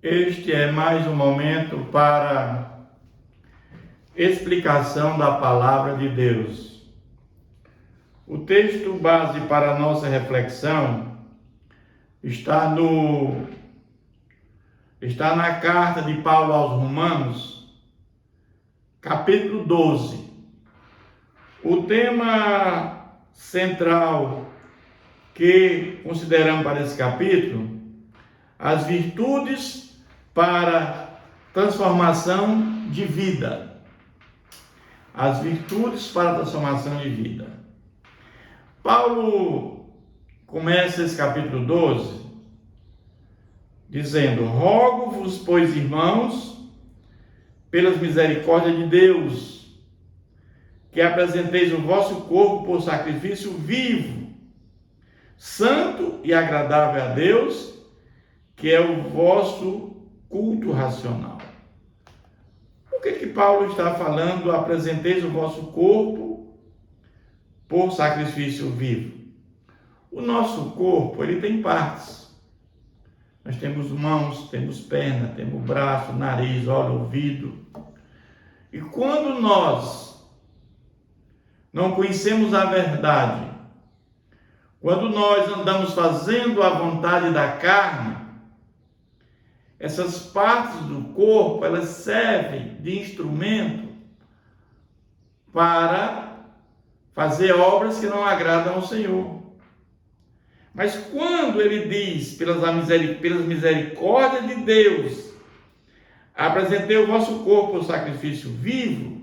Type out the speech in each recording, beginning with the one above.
Este é mais um momento para explicação da palavra de Deus. O texto base para a nossa reflexão está na carta de Paulo aos Romanos, capítulo 12. O tema central que consideramos para esse capítulo, as virtudes para transformação de vida. As virtudes para transformação de vida. Paulo começa esse capítulo 12 dizendo: rogo-vos, pois, irmãos, pelas misericórdias de Deus, que apresenteis o vosso corpo por sacrifício vivo, santo e agradável a Deus, que é o vosso culto racional. Por que Paulo está falando, apresenteis o vosso corpo por sacrifício vivo? O nosso corpo, ele tem partes. Nós temos mãos, temos perna, temos braço, nariz, olho, ouvido. E quando nós não conhecemos a verdade, quando nós andamos fazendo a vontade da carne, essas partes do corpo, elas servem de instrumento para fazer obras que não agradam ao Senhor. Mas quando ele diz, pelas misericórdias de Deus, apresentei o vosso corpo por sacrifício vivo,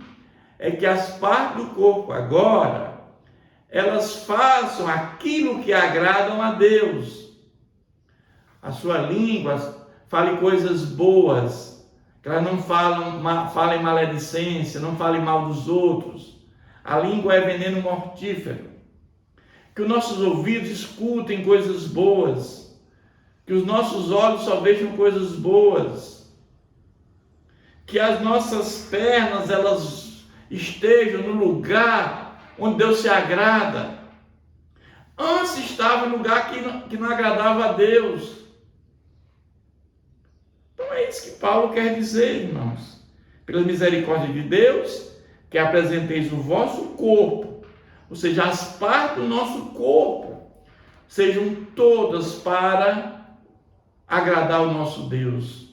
é que as partes do corpo agora, elas façam aquilo que agradam a Deus. A sua língua fale coisas boas, que elas não falem maledicência, não falem mal dos outros. A língua é veneno mortífero. Que os nossos ouvidos escutem coisas boas, que os nossos olhos só vejam coisas boas, que as nossas pernas elas estejam no lugar onde Deus se agrada. Antes estava no lugar que não agradava a Deus. Então é isso que Paulo quer dizer, irmãos. Pela misericórdia de Deus, que apresenteis o vosso corpo, ou seja, as partes do nosso corpo, sejam todas para agradar o nosso Deus.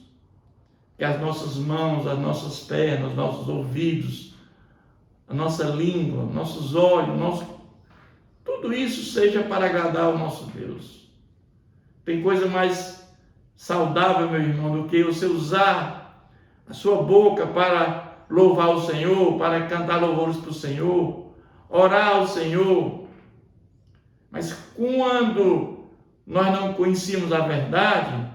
Que as nossas mãos, as nossas pernas, os nossos ouvidos, a nossa língua, nossos olhos, tudo isso seja para agradar o nosso Deus. Tem coisa mais saudável, meu irmão, do que você usar a sua boca para louvar o Senhor, para cantar louvores para o Senhor, orar ao Senhor. Mas quando nós não conhecíamos a verdade,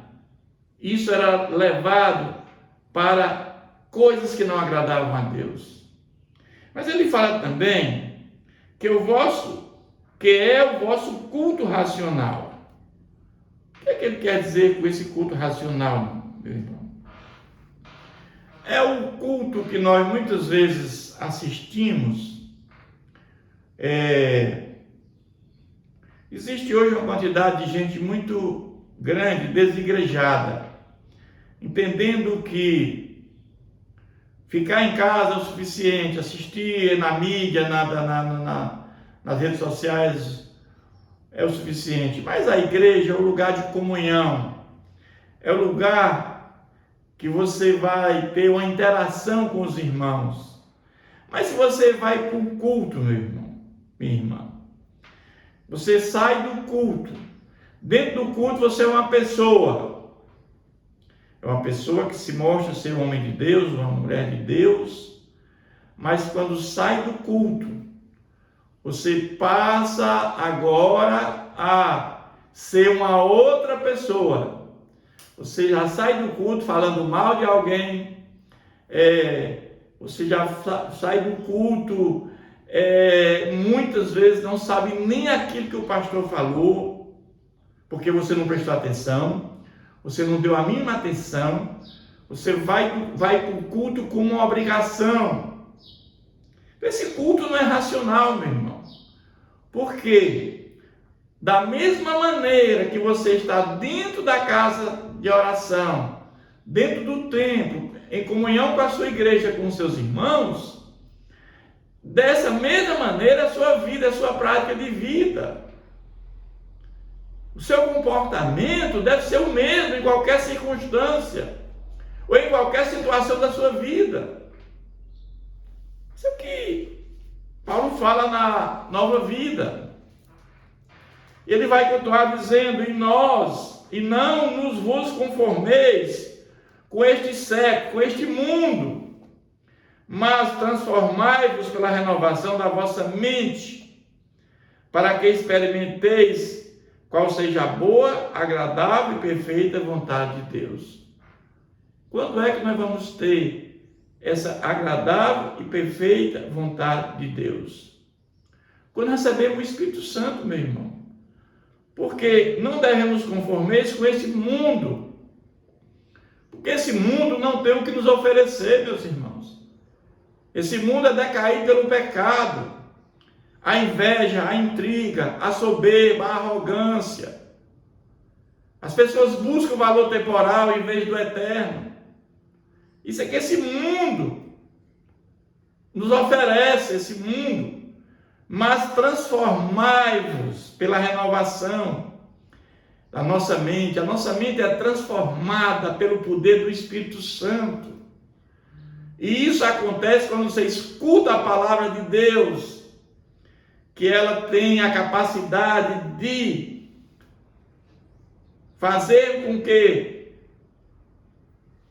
isso era levado para coisas que não agradavam a Deus. Mas ele fala também que é o vosso culto racional. O que é que ele quer dizer com esse culto racional, meu irmão? É o culto que nós muitas vezes assistimos. Existe hoje uma quantidade de gente muito grande, desigrejada, entendendo que ficar em casa é o suficiente, assistir na mídia, nas redes sociais é o suficiente. Mas a igreja é o lugar de comunhão, é o lugar que você vai ter uma interação com os irmãos. Mas se você vai para o culto, meu irmão, minha irmã, você sai do culto. Dentro do culto você é uma pessoa. É uma pessoa que se mostra ser um homem de Deus, uma mulher de Deus. Mas quando sai do culto, você passa agora a ser uma outra pessoa. Você já sai do culto falando mal de alguém. Você já sai do culto, muitas vezes não sabe nem aquilo que o pastor falou, porque você não prestou atenção, você não deu a mínima atenção, você vai para o culto como uma obrigação. Esse culto não é racional, meu irmão. Por quê? Da mesma maneira que você está dentro da casa de oração, dentro do templo, em comunhão com a sua igreja, com os seus irmãos, dessa mesma maneira a sua vida, a sua prática de vida. O seu comportamento deve ser o mesmo em qualquer circunstância, ou em qualquer situação da sua vida. Isso é o que Paulo fala na Nova Vida. Ele vai continuar dizendo: e não nos vos conformeis com este século, com este mundo, mas transformai-vos pela renovação da vossa mente, para que experimenteis qual seja a boa, agradável e perfeita vontade de Deus. Quando é que nós vamos ter essa agradável e perfeita vontade de Deus? Quando recebemos o Espírito Santo, meu irmão. Porque não devemos conformar com esse mundo. Porque esse mundo não tem o que nos oferecer, meus irmãos. Esse mundo é decaído pelo pecado. A inveja, a intriga, a soberba, a arrogância. As pessoas buscam o valor temporal em vez do eterno. Isso é que esse mundo nos oferece, esse mundo. Mas transformai-vos pela renovação da nossa mente. A nossa mente é transformada pelo poder do Espírito Santo. E isso acontece quando você escuta a palavra de Deus, que ela tem a capacidade de fazer com que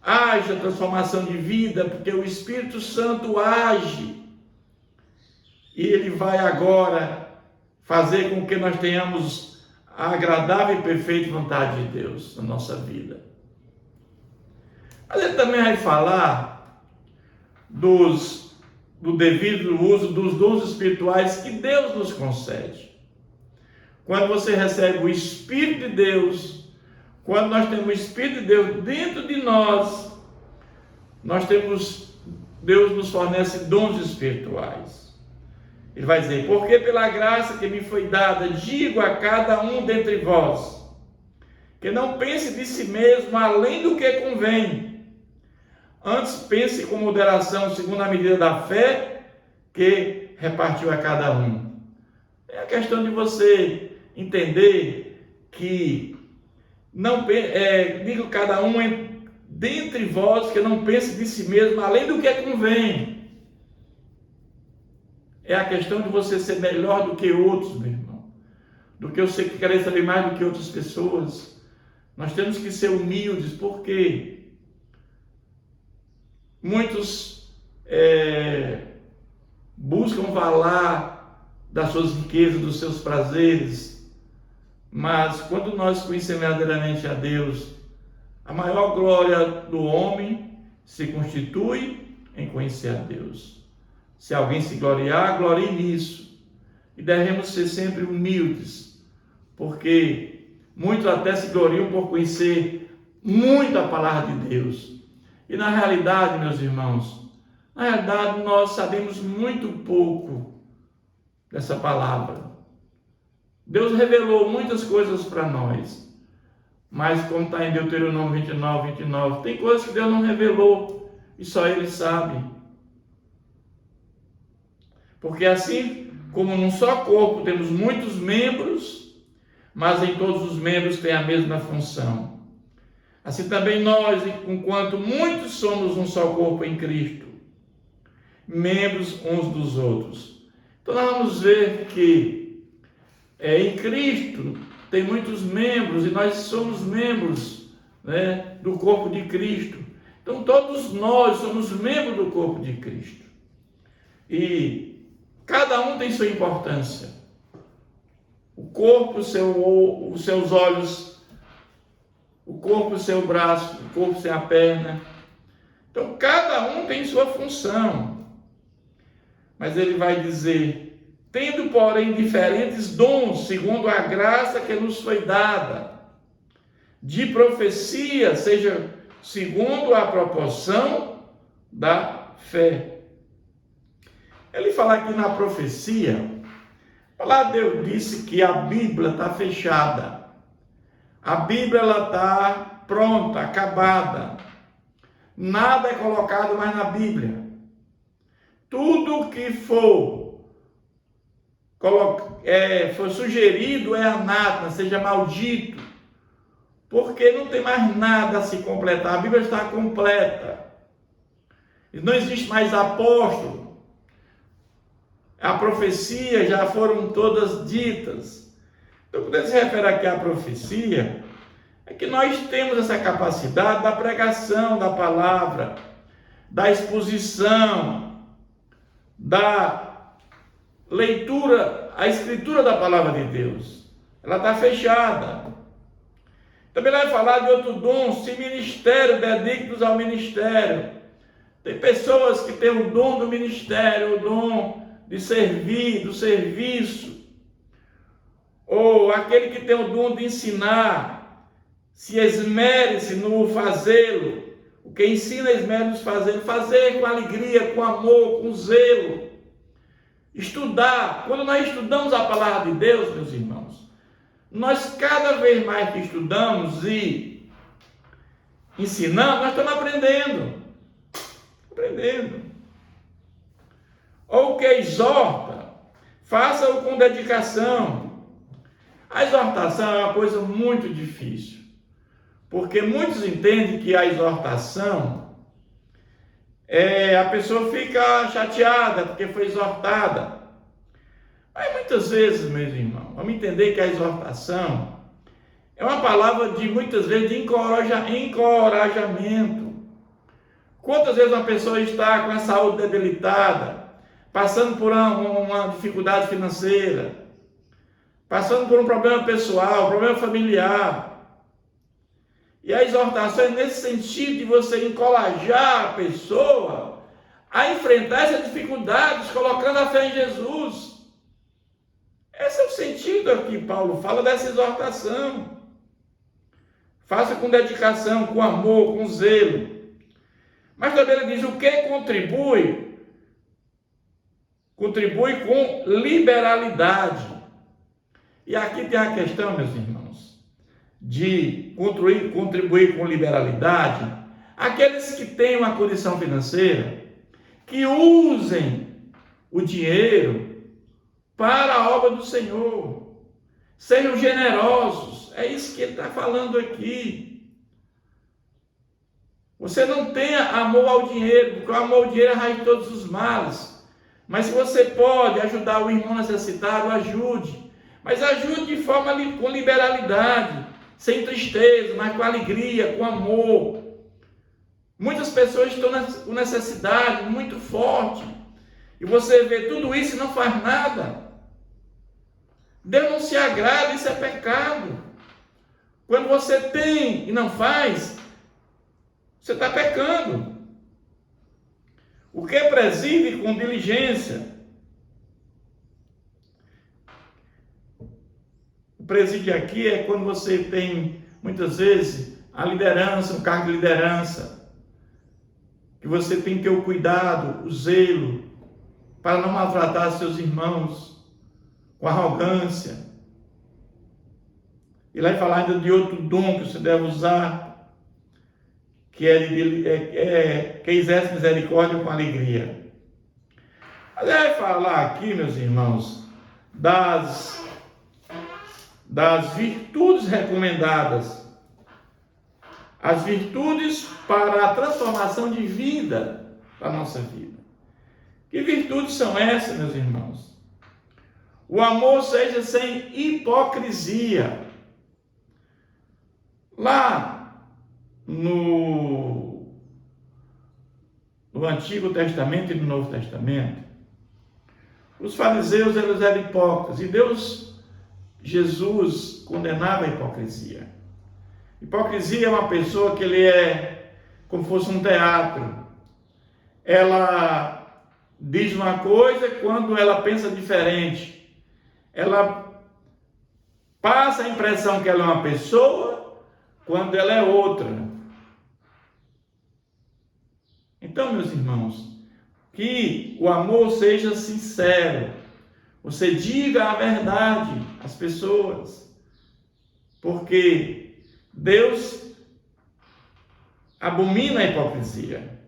haja transformação de vida, porque o Espírito Santo age. E ele vai agora fazer com que nós tenhamos a agradável e perfeita vontade de Deus na nossa vida. Mas ele também vai falar do devido uso dos dons espirituais que Deus nos concede. Quando você recebe o Espírito de Deus, quando nós temos o Espírito de Deus dentro de nós, Deus nos fornece dons espirituais. Ele vai dizer: porque pela graça que me foi dada, digo a cada um dentre vós, que não pense de si mesmo além do que convém. Antes pense com moderação, segundo a medida da fé que repartiu a cada um. É a questão de você entender que digo cada um dentre vós que não pense de si mesmo além do que convém. É a questão de você ser melhor do que outros, meu irmão. Do que eu sei que querer saber mais do que outras pessoas. Nós temos que ser humildes, porque muitos buscam falar das suas riquezas, dos seus prazeres. Mas quando nós conhecemos verdadeiramente a Deus, a maior glória do homem se constitui em conhecer a Deus. Se alguém se gloriar, glorie nisso. E devemos ser sempre humildes, porque muitos até se gloriam por conhecer muito a palavra de Deus. E na realidade, meus irmãos, nós sabemos muito pouco dessa palavra. Deus revelou muitas coisas para nós, mas como está em Deuteronômio 29, tem coisas que Deus não revelou e só Ele sabe. Porque assim como num só corpo temos muitos membros, mas em todos os membros tem a mesma função. Assim também nós, enquanto muitos somos um só corpo em Cristo, membros uns dos outros. Então nós vamos ver que em Cristo tem muitos membros e nós somos membros, do corpo de Cristo. Então todos nós somos membros do corpo de Cristo. E cada um tem sua importância. O corpo, os seus olhos, o corpo, o seu braço, o corpo, sem a perna. Então, cada um tem sua função. Mas ele vai dizer: tendo, porém, diferentes dons, segundo a graça que nos foi dada, de profecia, seja segundo a proporção da fé. Ele fala aqui na profecia, a palavra de Deus disse que a Bíblia está fechada. A Bíblia está pronta, acabada. nada é colocado mais na Bíblia. Tudo que for sugerido é anátema, seja maldito, porque não tem mais nada a se completar. A Bíblia está completa. Não existe mais apóstolo. A profecia já foram todas ditas. Então, quando se refere aqui à profecia, é que nós temos essa capacidade da pregação da palavra, da exposição, da leitura, a escritura da palavra de Deus. Ela está fechada. Também vai falar de outro dom, se ministério, dedictos ao ministério. Tem pessoas que têm o dom do ministério, o dom de servir, do serviço, ou aquele que tem o dom de ensinar, se esmere-se no fazê-lo. O que ensina esmere-se no fazer com alegria, com amor, com zelo. Estudar. Quando nós estudamos a palavra de Deus, meus irmãos, nós cada vez mais que estudamos e ensinamos, nós estamos aprendendo. Ou que exorta, faça-o com dedicação. A exortação é uma coisa muito difícil, porque muitos entendem que a exortação a pessoa fica chateada porque foi exortada. Mas muitas vezes, meus irmãos, vamos entender que a exortação é uma palavra de muitas vezes de encorajamento. Quantas vezes uma pessoa está com a saúde debilitada, passando por uma dificuldade financeira, passando por um problema pessoal, um problema familiar. E a exortação é nesse sentido de você encorajar a pessoa a enfrentar essas dificuldades, colocando a fé em Jesus. Esse é o sentido aqui, Paulo fala dessa exortação. Faça com dedicação, com amor, com zelo. Mas também ele diz o que contribui? Contribui com liberalidade. E aqui tem a questão, meus irmãos, de contribuir com liberalidade. Aqueles que têm uma condição financeira, que usem o dinheiro para a obra do Senhor. Sejam generosos. É isso que ele está falando aqui. Você não tenha amor ao dinheiro, porque o amor ao dinheiro é a raiz de todos os males. Mas se você pode ajudar o irmão necessitado, ajude. Mas ajude de forma com liberalidade, sem tristeza, mas com alegria, com amor. Muitas pessoas estão com necessidade muito forte. E você vê tudo isso e não faz nada. Deus não se agrada, isso é pecado. Quando você tem e não faz, você está pecando. O que preside com diligência? O presídio aqui é quando você tem, muitas vezes, a liderança, um cargo de liderança, que você tem que ter o cuidado, o zelo, para não maltratar seus irmãos com arrogância. E lá vai falar ainda de outro dom que você deve usar, que que exerce misericórdia com alegria. Mas vai falar aqui, meus irmãos, das virtudes recomendadas, as virtudes para a transformação de vida da nossa vida. Que virtudes são essas, meus irmãos? O amor seja sem hipocrisia. Lá no Antigo Testamento e no Novo Testamento, os fariseus eles eram hipócritas, e Jesus condenava a hipocrisia. Hipocrisia é uma pessoa que ele é como se fosse um teatro. Ela diz uma coisa quando ela pensa diferente. Ela passa a impressão que ela é uma pessoa quando ela é outra. Então, meus irmãos, que o amor seja sincero. Você diga a verdade às pessoas. Porque Deus abomina a hipocrisia.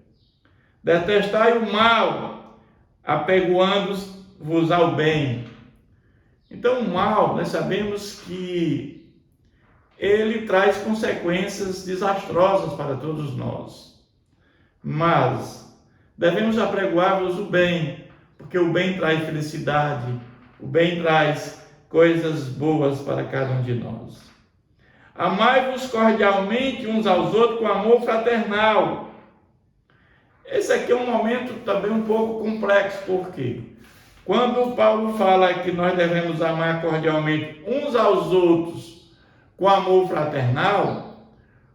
Detestai o mal, apegoando-vos ao bem. Então, o mal, nós sabemos que ele traz consequências desastrosas para todos nós. Mas devemos apregoar-vos o bem, porque o bem traz felicidade, o bem traz coisas boas para cada um de nós. Amai-vos cordialmente uns aos outros com amor fraternal. Esse aqui é um momento também um pouco complexo, porque quando Paulo fala que nós devemos amar cordialmente uns aos outros com amor fraternal,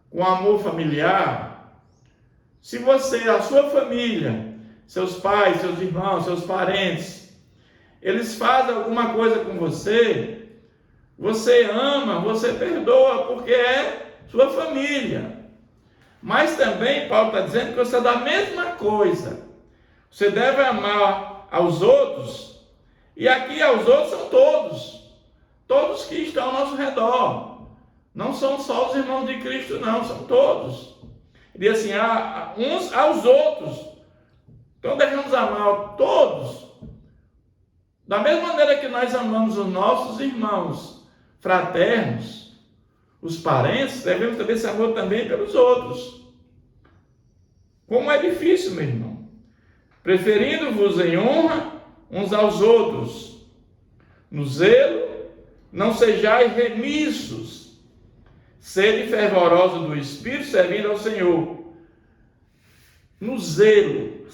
com amor familiar, se você, a sua família, seus pais, seus irmãos, seus parentes, eles fazem alguma coisa com você, você ama, você perdoa, porque é sua família. Mas também Paulo está dizendo que você é da mesma coisa. Você deve amar aos outros, e aqui aos outros são todos que estão ao nosso redor. Não são só os irmãos de Cristo, não, são todos. Ele diz assim, uns aos outros. Então devemos amar todos, da mesma maneira que nós amamos os nossos irmãos fraternos, os parentes, devemos ter esse amor também pelos outros. Como é difícil, meu irmão. Preferindo-vos em honra uns aos outros. No zelo, não sejais remissos. Sede fervorosos do Espírito, servindo ao Senhor. No zelo,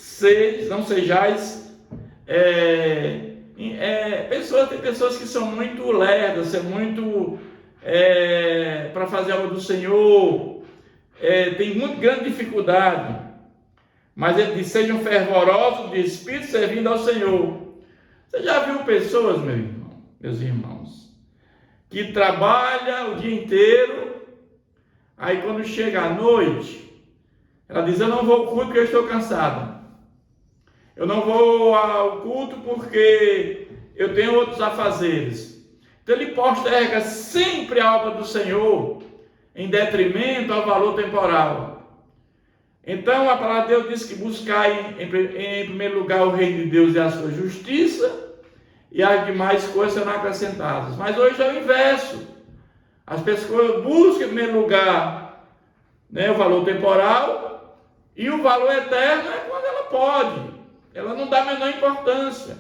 não sejais... tem pessoas que são muito lerdas, são muito... para fazer a obra do Senhor, tem muito grande dificuldade. Mas ele diz, sejam fervorosos de espírito servindo ao Senhor. Você já viu pessoas, meus irmãos, que trabalham o dia inteiro, aí quando chega a noite, ela diz, eu não vou ao culto porque eu estou cansada. Eu não vou ao culto porque eu tenho outros afazeres. Então ele posterga sempre a obra do Senhor em detrimento ao valor temporal. Então a palavra de Deus diz que buscai em primeiro lugar o reino de Deus e a sua justiça, e as demais coisas serão acrescentadas. Mas hoje é o inverso. As pessoas buscam em primeiro lugar, o valor temporal, e o valor eterno é quando ela pode. Ela não dá a menor importância.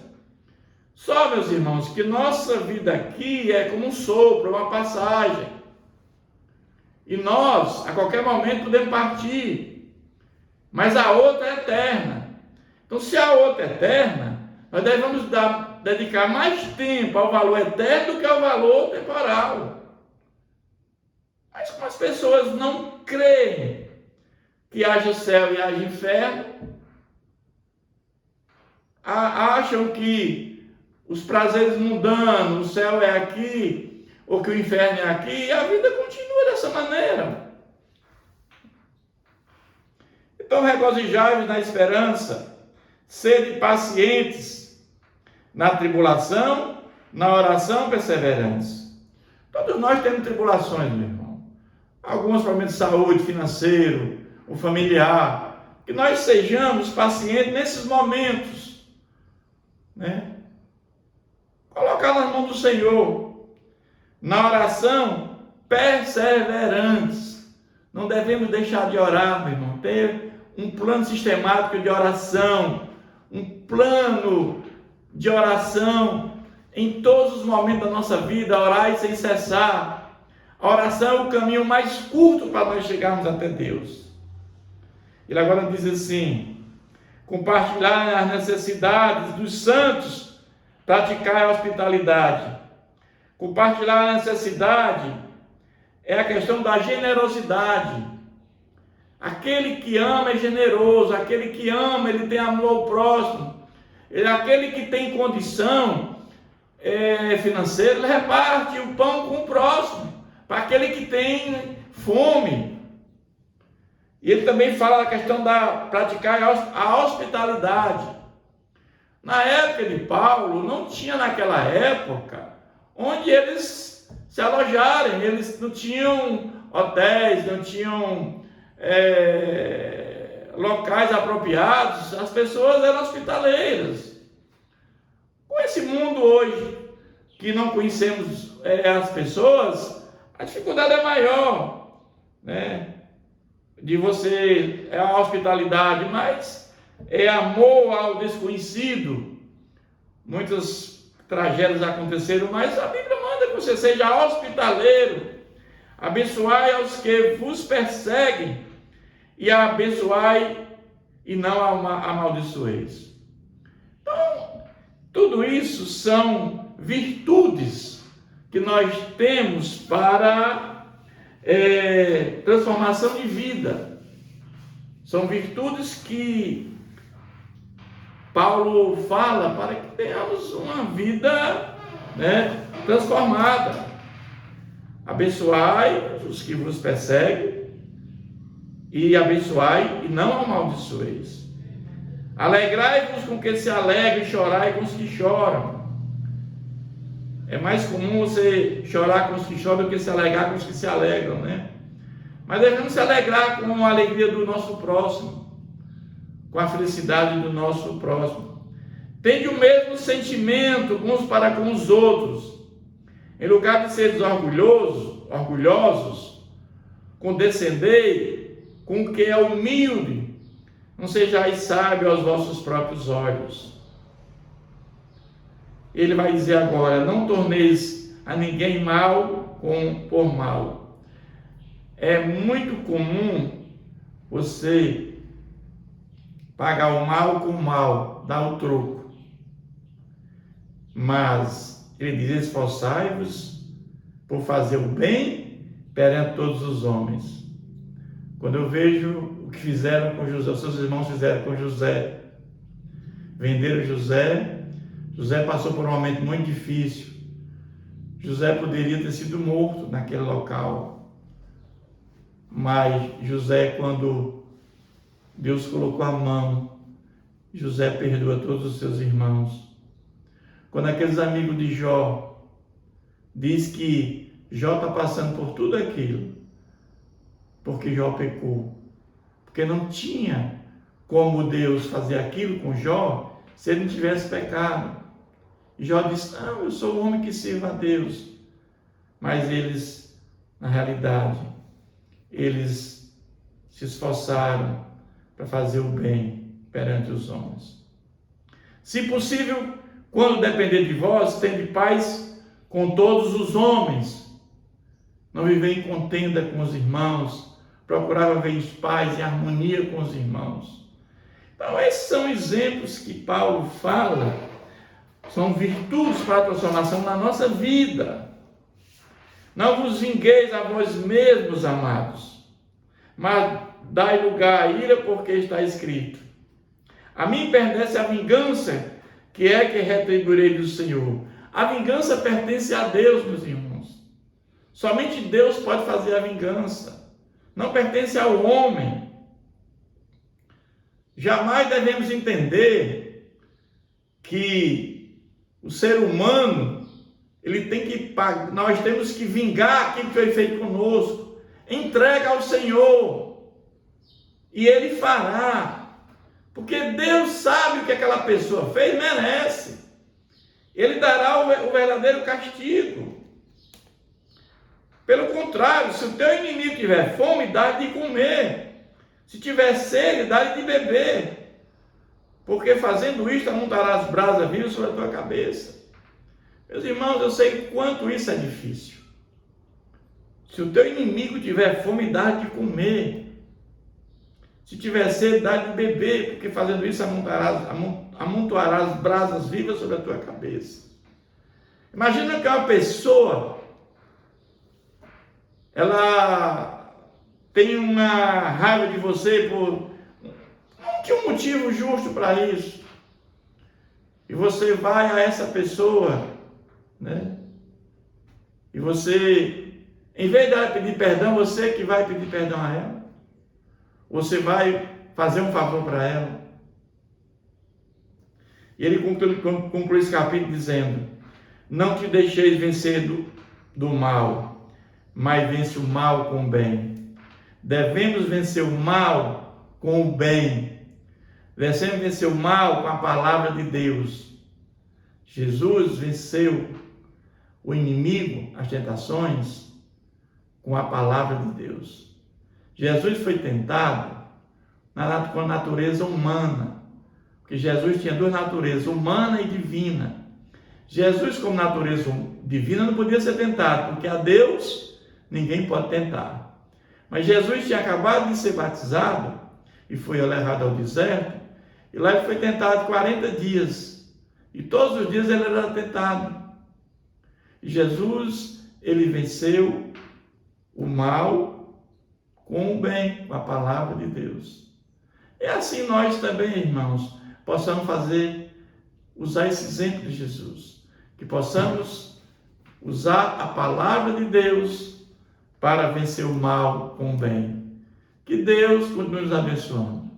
Só, meus irmãos, que nossa vida aqui é como um sopro, uma passagem. E nós, a qualquer momento, podemos partir. Mas a outra é eterna. Então, se a outra é eterna, nós devemos dedicar mais tempo ao valor eterno do que ao valor temporal. Mas como as pessoas não creem que haja céu e haja inferno, acham que os prazeres mundanos, o céu é aqui, ou que o inferno é aqui, e a vida continua dessa maneira. Então, regozijai-vos na esperança, sede pacientes na tribulação, na oração perseverantes. Todos nós temos tribulações, meu irmão. Alguns problemas de saúde, financeiro, o familiar. Que nós sejamos pacientes nesses momentos, Colocar nas mãos do Senhor. Na oração, perseverantes. Não devemos deixar de orar, meu irmão. Ter um plano sistemático de oração, um plano de oração em todos os momentos da nossa vida, orar sem cessar. A oração é o caminho mais curto para nós chegarmos até Deus. Ele agora diz assim, compartilhar as necessidades dos santos, praticar a hospitalidade. Compartilhar a necessidade é a questão da generosidade. Aquele que ama é generoso, aquele que ama, ele tem amor ao próximo. Aquele que tem condição financeira, ele reparte o pão com o próximo, para aquele que tem fome. E ele também fala da questão da praticar a hospitalidade. Na época de Paulo, não tinha naquela época onde eles se alojarem, eles não tinham hotéis, não tinham locais apropriados, as pessoas eram hospitaleiras. Com esse mundo hoje, que não conhecemos as pessoas, a dificuldade é maior, né? De você, é a hospitalidade, mas é amor ao desconhecido. Muitas tragédias aconteceram, mas a Bíblia manda que você seja hospitaleiro. Abençoai aos que vos perseguem e abençoai e não amaldiçoeis. Então, tudo isso são virtudes que nós temos para transformação de vida. São virtudes que Paulo fala para que tenhamos uma vida, né, transformada. Abençoai os que vos perseguem e abençoai e não amaldiçoeis. Alegrai-vos com que se alegrem e chorai com os que choram. É mais comum você chorar com os que choram do que se alegrar com os que se alegram, né? Mas devemos se alegrar com a alegria do nosso próximo, com a felicidade do nosso próximo. Tende o mesmo sentimento uns para com os outros. Em lugar de seres orgulhosos, condescendei com o que é humilde. Não sejais sábios aos vossos próprios olhos. Ele vai dizer agora: não torneis a ninguém mal por mal. É muito comum você pagar o mal com o mal, dar o troco. Mas ele diz: esforçai-vos por fazer o bem perante todos os homens. Quando eu vejo o que fizeram com José, os seus irmãos fizeram com José, venderam José passou por um momento muito difícil. José poderia ter sido morto naquele local, mas José, quando Deus colocou a mão, José perdoa todos os seus irmãos. Quando aqueles amigos de Jó diz que Jó está passando por tudo aquilo, porque Jó pecou, porque não tinha como Deus fazer aquilo com Jó se ele não tivesse pecado. Jó disse: não, eu sou um homem que sirva a Deus. Mas eles, na realidade, eles se esforçaram para fazer o bem perante os homens. Se possível, quando depender de vós, tende paz com todos os homens. Não viver em contenda com os irmãos, procurar viver em paz e harmonia com os irmãos. Então, esses são exemplos que Paulo fala, são virtudes para a transformação na nossa vida. Não vos vingueis a vós mesmos, amados, mas dai lugar à ira, porque está escrito: a mim pertence a vingança, que retribuirei do Senhor. A vingança pertence a Deus, meus irmãos. Somente Deus pode fazer a vingança. Não pertence ao homem. Jamais devemos entender que o ser humano, ele tem que pagar, nós temos que vingar aquilo que foi feito conosco. Entrega ao Senhor e Ele fará, porque Deus sabe o que aquela pessoa fez, merece. Ele dará o verdadeiro castigo. Pelo contrário, se o teu inimigo tiver fome, dá-lhe de comer. Se tiver sede, dá-lhe de beber. Porque fazendo isto, amontarás brasas vivas sobre a tua cabeça. Meus irmãos, eu sei quanto isso é difícil. Se o teu inimigo tiver fome, dá-lhe de comer. Se tiver sede, dá-lhe de beber, porque fazendo isso, amontoarás brasas vivas sobre a tua cabeça. Imagina que uma pessoa, ela tem uma raiva de você por não tinha um motivo justo para isso. E você vai a essa pessoa, né? E você, em vez de ela pedir perdão, você que vai pedir perdão a ela. Você vai fazer um favor para ela. E ele conclui esse capítulo dizendo: não te deixeis vencer do mal, mas vence o mal com o bem. Devemos vencer o mal com o bem. Devemos vencer o mal com a palavra de Deus. Jesus venceu o inimigo, as tentações, com a palavra de Deus. Jesus foi tentado com a natureza humana, porque Jesus tinha duas naturezas, humana e divina. Jesus, como natureza divina, não podia ser tentado, porque a Deus ninguém pode tentar. Mas Jesus tinha acabado de ser batizado e foi levado ao deserto, e lá ele foi tentado 40 dias, e todos os dias ele era tentado. E Jesus, ele venceu o mal com o bem, com a palavra de Deus. É assim nós também, irmãos, possamos usar esse exemplo de Jesus, que possamos usar a palavra de Deus para vencer o mal com o bem. Que Deus continue nos abençoando.